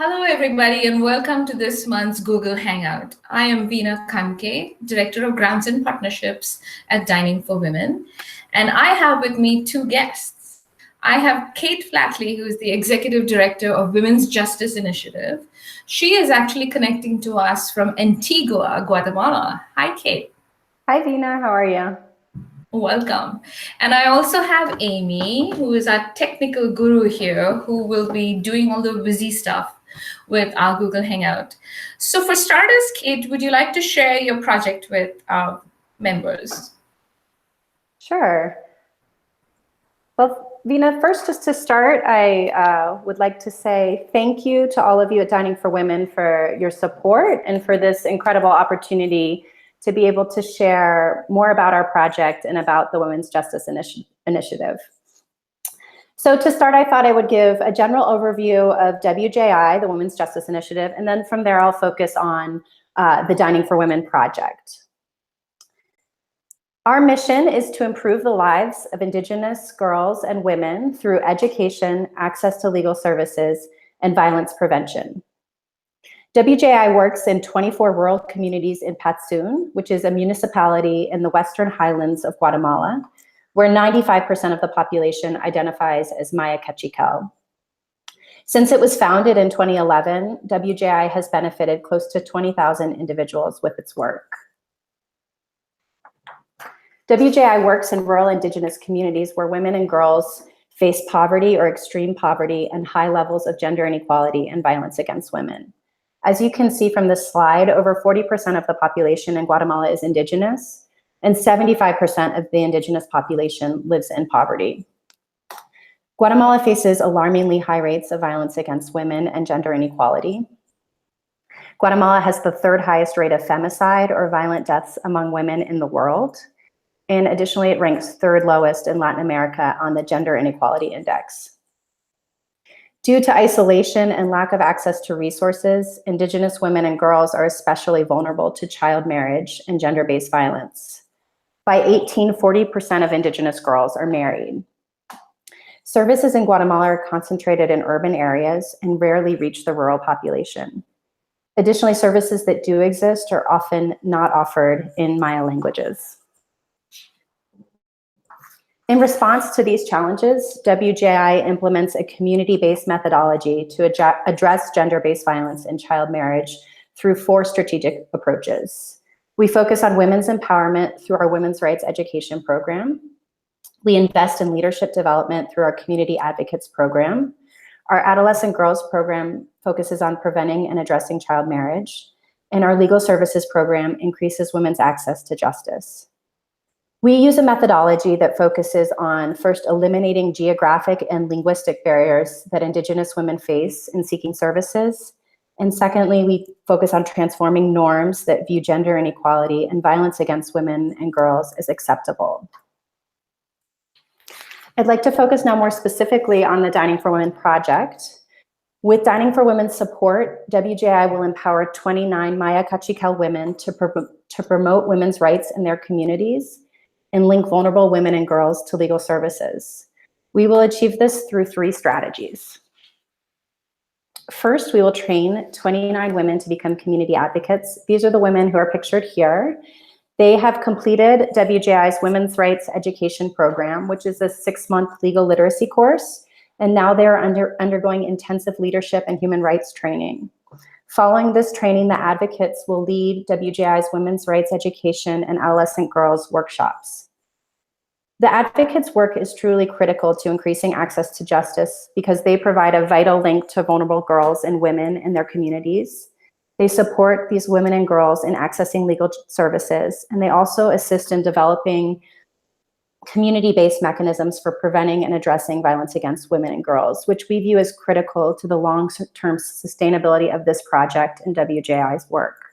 Hello, everybody, and welcome to this month's Google Hangout. I am Veena Kanke, Director of Grants and Partnerships at Dining for Women, and I have with me two guests. I have Kate Flatley, who is the Executive Director of Women's Justice Initiative. She is actually connecting to us from Antigua, Guatemala. Hi, Kate. Hi, Veena. How are you? Welcome. And I also have Amy, who is our technical guru here, who will be doing all the busy stuff with our Google Hangout. So for starters, Kate, would you like to share your project with our members? Sure. Well, Veena, first, just to start, I would like to say thank you to all of you at Dining for Women for your support and for this incredible opportunity to be able to share more about our project and about the Women's Justice Initiative. So to start, I thought I would give a general overview of WJI, the Women's Justice Initiative, and then from there I'll focus on the Dining for Women project. Our mission is to improve the lives of Indigenous girls and women through education, access to legal services, and violence prevention. WJI works in 24 rural communities in Patsun, which is a municipality in the Western Highlands of Guatemala, where 95% of the population identifies as Maya Cachiquel. Since it was founded in 2011, WJI has benefited close to 20,000 individuals with its work. WJI works in rural Indigenous communities where women and girls face poverty or extreme poverty and high levels of gender inequality and violence against women. As you can see from this slide, over 40% of the population in Guatemala is Indigenous, and 75% of the Indigenous population lives in poverty. Guatemala faces alarmingly high rates of violence against women and gender inequality. Guatemala has the third highest rate of femicide or violent deaths among women in the world. And additionally, it ranks third lowest in Latin America on the Gender Inequality Index. Due to isolation and lack of access to resources, Indigenous women and girls are especially vulnerable to child marriage and gender-based violence. By 18, 40% of Indigenous girls are married. Services in Guatemala are concentrated in urban areas and rarely reach the rural population. Additionally, services that do exist are often not offered in Maya languages. In response to these challenges, WJI implements a community-based methodology to address gender-based violence and child marriage through 4 strategic approaches. We focus on women's empowerment through our women's rights education program. We invest in leadership development through our community advocates program. Our adolescent girls program focuses on preventing and addressing child marriage. And our legal services program increases women's access to justice. We use a methodology that focuses on first eliminating geographic and linguistic barriers that Indigenous women face in seeking services. And secondly, we focus on transforming norms that view gender inequality and violence against women and girls as acceptable. I'd like to focus now more specifically on the Dining for Women project. With Dining for Women's support, WJI will empower 29 Maya Cachiquel women to promote women's rights in their communities and link vulnerable women and girls to legal services. We will achieve this through 3 strategies. First, we will train 29 women to become community advocates. These are the women who are pictured here. They have completed WJI's Women's Rights Education Program, which is a 6-month legal literacy course, and now they are undergoing intensive leadership and human rights training. Following this training, the advocates will lead WJI's Women's Rights Education and Adolescent Girls workshops. The advocates' work is truly critical to increasing access to justice because they provide a vital link to vulnerable girls and women in their communities. They support these women and girls in accessing legal services, and they also assist in developing community-based mechanisms for preventing and addressing violence against women and girls, which we view as critical to the long-term sustainability of this project and WJI's work.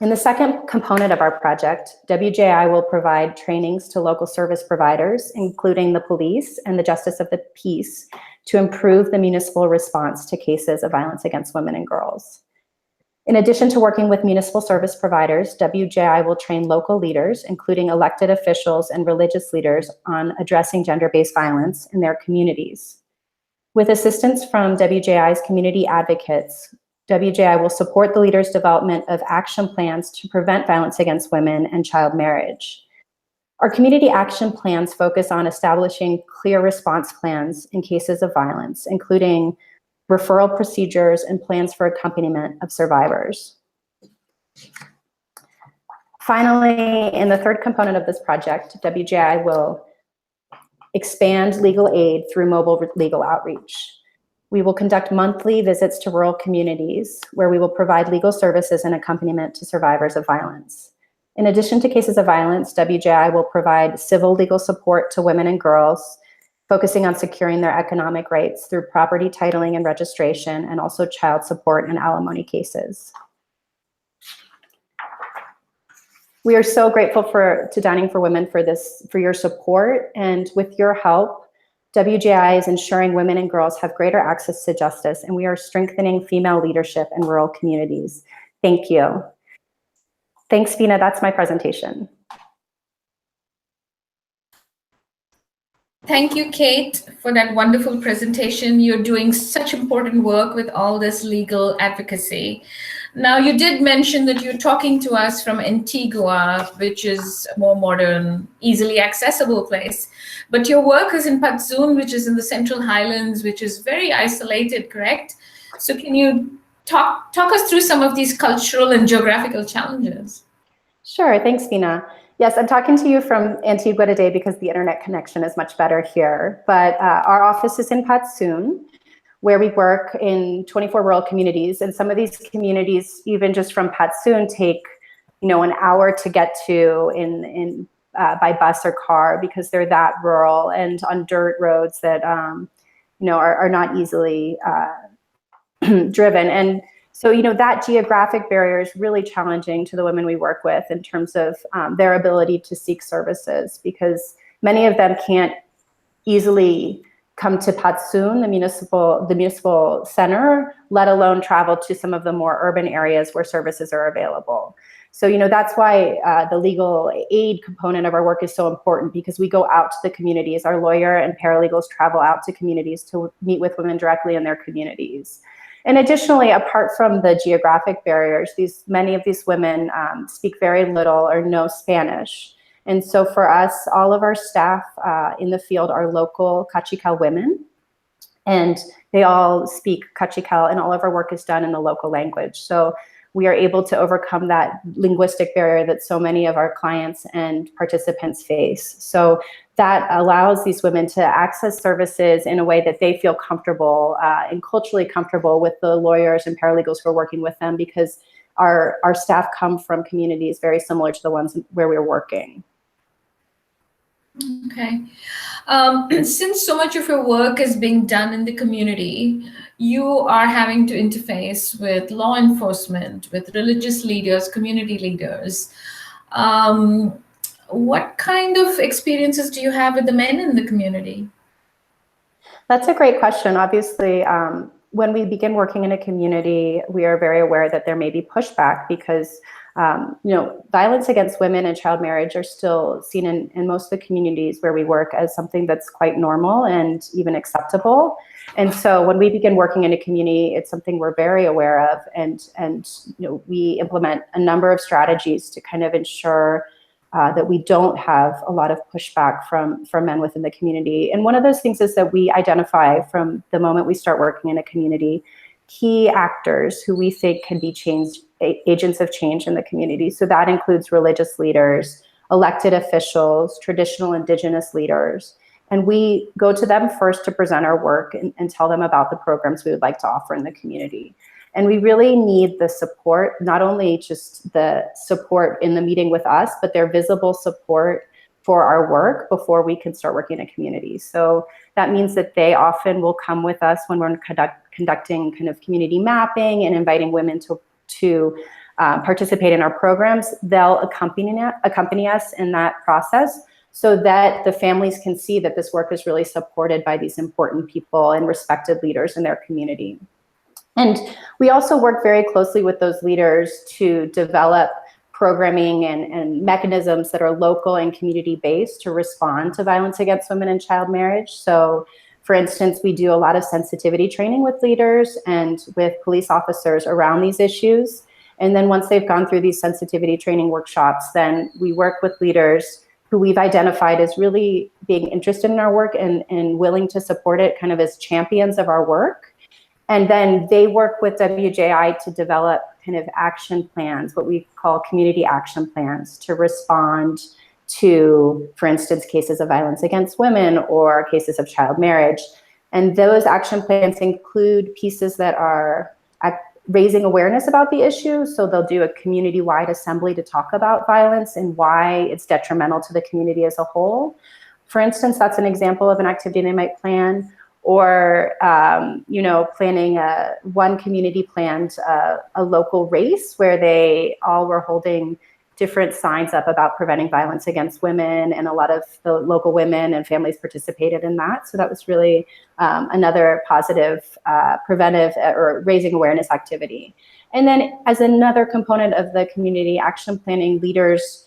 In the second component of our project, WJI will provide trainings to local service providers, including the police and the Justice of the Peace, to improve the municipal response to cases of violence against women and girls. In addition to working with municipal service providers, WJI will train local leaders, including elected officials and religious leaders, on addressing gender-based violence in their communities. With assistance from WJI's community advocates, WJI will support the leaders' development of action plans to prevent violence against women and child marriage. Our community action plans focus on establishing clear response plans in cases of violence, including referral procedures and plans for accompaniment of survivors. Finally, in the third component of this project, WJI will expand legal aid through mobile legal outreach. We will conduct monthly visits to rural communities where we will provide legal services and accompaniment to survivors of violence. In addition to cases of violence, WJI will provide civil legal support to women and girls, focusing on securing their economic rights through property titling and registration, and also child support and alimony cases. We are so grateful to Dining for Women for your support, and with your help, WJI is ensuring women and girls have greater access to justice, and we are strengthening female leadership in rural communities. Thank you. Thanks, Veena. That's my presentation. Thank you, Kate, for that wonderful presentation. You're doing such important work with all this legal advocacy. Now, you did mention that you're talking to us from Antigua, which is a more modern, easily accessible place. But your work is in Patsun, which is in the Central Highlands, which is very isolated, correct? So can you talk us through some of these cultural and geographical challenges? Sure, thanks, Veena. Yes, I'm talking to you from Antigua today because the internet connection is much better here. But our office is in Patsun, where we work in 24 rural communities. And some of these communities, even just from Patsun, take an hour to get to by bus or car because they're that rural and on dirt roads that are not easily driven. And so, that geographic barrier is really challenging to the women we work with in terms of their ability to seek services, because many of them can't easily come to Patsun, the municipal center, let alone travel to some of the more urban areas where services are available. So, that's why the legal aid component of our work is so important, because we go out to the communities. Our lawyer and paralegals travel out to communities to meet with women directly in their communities. And additionally, apart from the geographic barriers, many of these women speak very little or no Spanish. And so for us, all of our staff in the field are local Kachikal women, and they all speak Kachikal, and all of our work is done in the local language. So we are able to overcome that linguistic barrier that so many of our clients and participants face. So that allows these women to access services in a way that they feel comfortable and culturally comfortable with the lawyers and paralegals who are working with them, because our staff come from communities very similar to the ones where we're working. Okay. Since so much of your work is being done in the community, you are having to interface with law enforcement, with religious leaders, community leaders. What kind of experiences do you have with the men in the community? That's a great question. Obviously, when we begin working in a community, we are very aware that there may be pushback because violence against women and child marriage are still seen in most of the communities where we work as something that's quite normal and even acceptable. And so when we begin working in a community, it's something we're very aware of, and we implement a number of strategies to kind of ensure that we don't have a lot of pushback from men within the community. And one of those things is that we identify from the moment we start working in a community key actors who we think can be agents of change in the community. So that includes religious leaders, elected officials, traditional indigenous leaders. And we go to them first to present our work and tell them about the programs we would like to offer in the community. And we really need the support, not only just the support in the meeting with us, but their visible support for our work before we can start working in a community. So that means that they often will come with us when we're conducting kind of community mapping and inviting women to participate in our programs. They'll accompany us in that process so that the families can see that this work is really supported by these important people and respected leaders in their community. And we also work very closely with those leaders to develop programming and mechanisms that are local and community-based to respond to violence against women and child marriage. So, For instance, we do a lot of sensitivity training with leaders and with police officers around these issues. And then once they've gone through these sensitivity training workshops, then we work with leaders who we've identified as really being interested in our work and willing to support it kind of as champions of our work. And then they work with WJI to develop kind of action plans, what we call community action plans, to respond to, for instance, cases of violence against women or cases of child marriage. And those action plans include pieces that are raising awareness about the issue. So they'll do a community-wide assembly to talk about violence and why it's detrimental to the community as a whole. For instance, that's an example of an activity they might plan. Or, planning one community planned a local race where they all were holding different signs up about preventing violence against women, and a lot of the local women and families participated in that. So that was really another positive preventive or raising awareness activity. And then as another component of the community action planning, leaders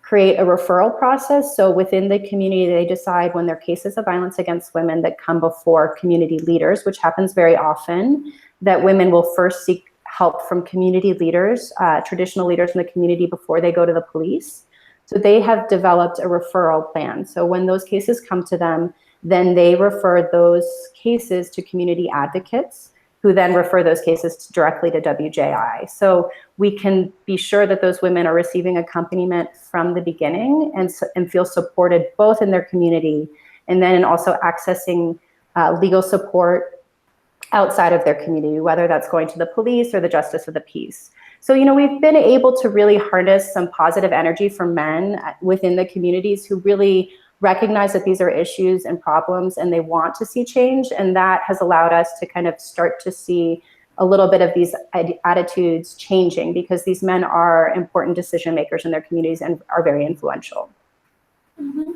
create a referral process. So within the community, they decide when there are cases of violence against women that come before community leaders, which happens very often, that women will first seek help from community leaders, traditional leaders in the community, before they go to the police. So they have developed a referral plan. So when those cases come to them, then they refer those cases to community advocates, who then refer those cases directly to WJI. So we can be sure that those women are receiving accompaniment from the beginning and feel supported both in their community and then also accessing legal support outside of their community, whether that's going to the police or the justice of the peace. So, we've been able to really harness some positive energy from men within the communities who really recognize that these are issues and problems and they want to see change. And that has allowed us to kind of start to see a little bit of these attitudes changing, because these men are important decision makers in their communities and are very influential. Mm-hmm.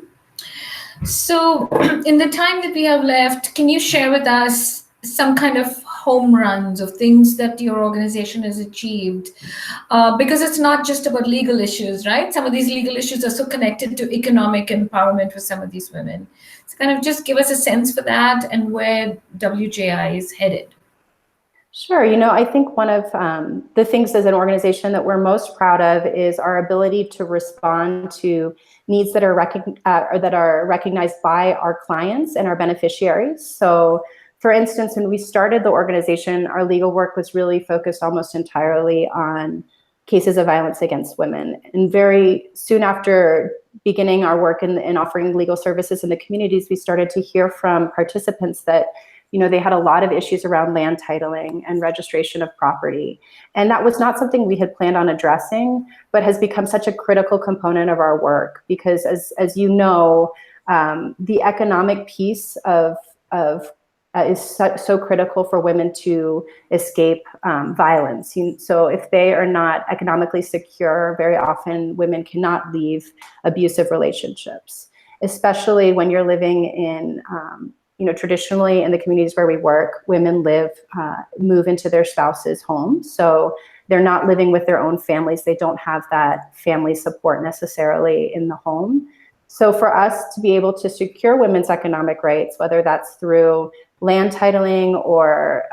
So in the time that we have left, can you share with us some kind of home runs of things that your organization has achieved? Because it's not just about legal issues, right? Some of these legal issues are so connected to economic empowerment for some of these women. So kind of just give us a sense for that and where WJI is headed. Sure. I think one of the things as an organization that we're most proud of is our ability to respond to needs that are recognized by our clients and our beneficiaries. So, for instance, when we started the organization, our legal work was really focused almost entirely on cases of violence against women. And very soon after beginning our work in offering legal services in the communities, we started to hear from participants that they had a lot of issues around land titling and registration of property. And that was not something we had planned on addressing, but has become such a critical component of our work, because as you know, the economic piece is so critical for women to escape violence. So if they are not economically secure, very often women cannot leave abusive relationships, especially when you're living in traditionally in the communities where we work, women move into their spouse's home. So they're not living with their own families. They don't have that family support necessarily in the home. So for us to be able to secure women's economic rights, whether that's through land titling or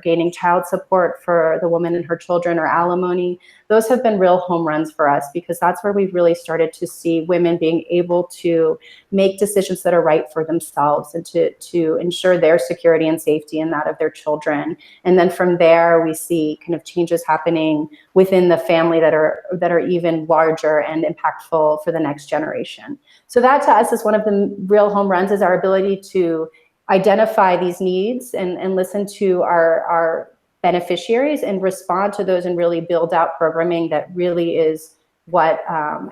gaining child support for the woman and her children, or alimony, those have been real home runs for us, because that's where we've really started to see women being able to make decisions that are right for themselves and to ensure their security and safety and that of their children. And then from there, we see kind of changes happening within the family that are even larger and impactful for the next generation. So that to us is one of the real home runs, is our ability to identify these needs and listen to our beneficiaries and respond to those and really build out programming that really is what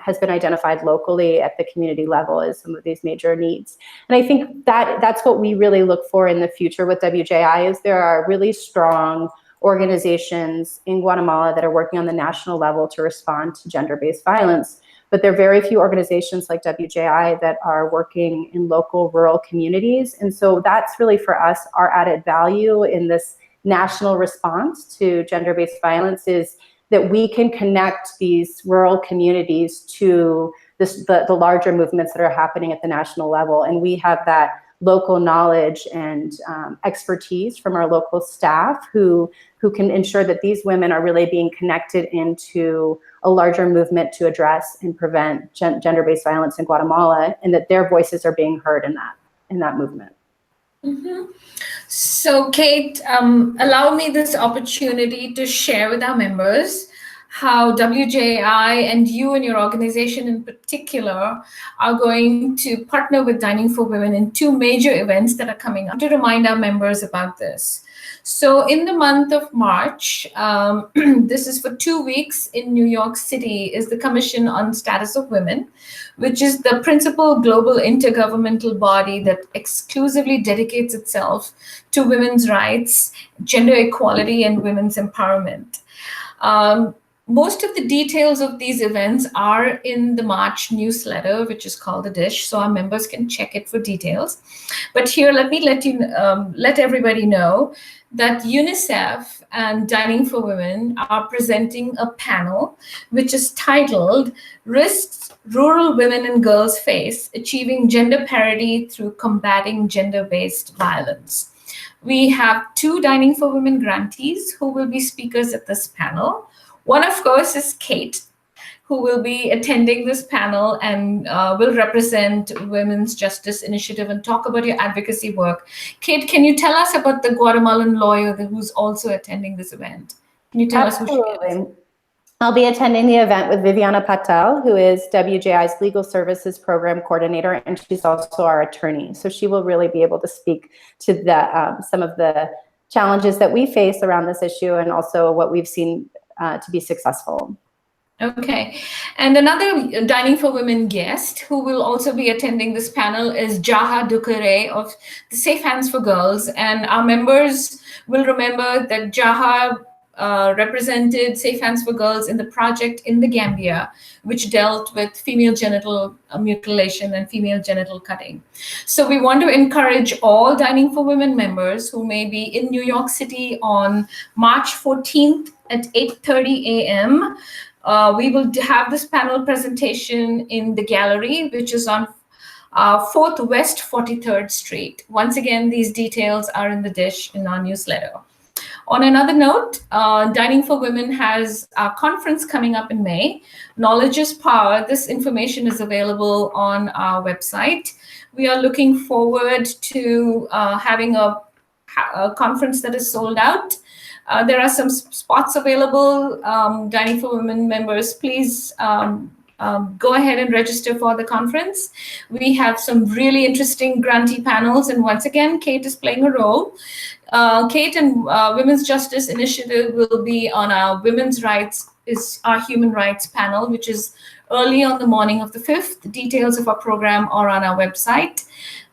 has been identified locally at the community level as some of these major needs. And I think that's what we really look for in the future with WJI, is there are really strong organizations in Guatemala that are working on the national level to respond to gender-based violence. But there are very few organizations like WJI that are working in local rural communities. And so that's really for us, our added value in this national response to gender-based violence, is that we can connect these rural communities to the larger movements that are happening at the national level. And we have that local knowledge and expertise from our local staff who can ensure that these women are really being connected into a larger movement to address and prevent gender-based violence in Guatemala, and that their voices are being heard in that movement. Mm-hmm. So Kate, allow me this opportunity to share with our members how WJI and you and your organization in particular are going to partner with Dining for Women in two major events that are coming up, to remind our members about this. So in the month of March, this is for 2 weeks in New York City, is the Commission on Status of Women, which is the principal global intergovernmental body that exclusively dedicates itself to women's rights, gender equality, and women's empowerment. Most of the details of these events are in the March newsletter, which is called The Dish, so our members can check it for details. But here, let me let everybody know that UNICEF and Dining for Women are presenting a panel which is titled Risks Rural Women and Girls Face, Achieving Gender Parity Through Combating Gender-Based Violence. We have 2 Dining for Women grantees who will be speakers at this panel. One, of course, is Kate, who will be attending this panel and will represent Women's Justice Initiative and talk about your advocacy work. Kate, can you tell us about the Guatemalan lawyer who's also attending this event? Can you tell us who she is? I'll be attending the event with Viviana Patel, who is WJI's Legal Services Program Coordinator, and she's also our attorney. So she will really be able to speak to some of the challenges that we face around this issue and also what we've seen to be successful. Okay, and another Dining for Women guest who will also be attending this panel is Jaha Dukure of the Safe Hands for Girls, and our members will remember that Jaha represented Safe Hands for Girls in the project in the Gambia, which dealt with female genital mutilation and female genital cutting. So we want to encourage all Dining for Women members who may be in New York City on March 14th at 8:30 a.m. We will have this panel presentation in the gallery, which is on 4th West 43rd Street. Once again, these details are in the dish in our newsletter. On another note, Dining for Women has a conference coming up in May. Knowledge is Power. This information is available on our website. We are looking forward to having a conference that is sold out. There are some spots available. Dining for Women members, please go ahead and register for the conference. We have some really interesting grantee panels, and once again, Kate is playing a role. Kate and Women's Justice Initiative will be on our Women's Rights is our Human Rights panel, which is early on the morning of the 5th. The details of our program are on our website.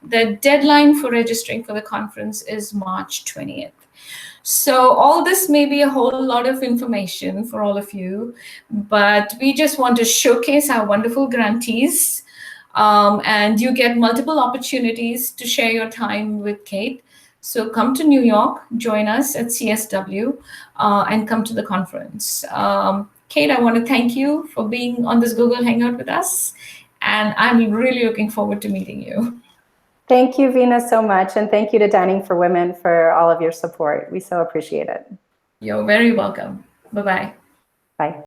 The deadline for registering for the conference is March 20th. So all this may be a whole lot of information for all of you, but we just want to showcase our wonderful grantees, and you get multiple opportunities to share your time with Kate. So come to New York, join us at CSW, and come to the conference. Kate, I want to thank you for being on this Google Hangout with us, and I'm really looking forward to meeting you. Thank you, Veena, so much. And thank you to Dining for Women for all of your support. We so appreciate it. You're very welcome. Bye-bye. Bye.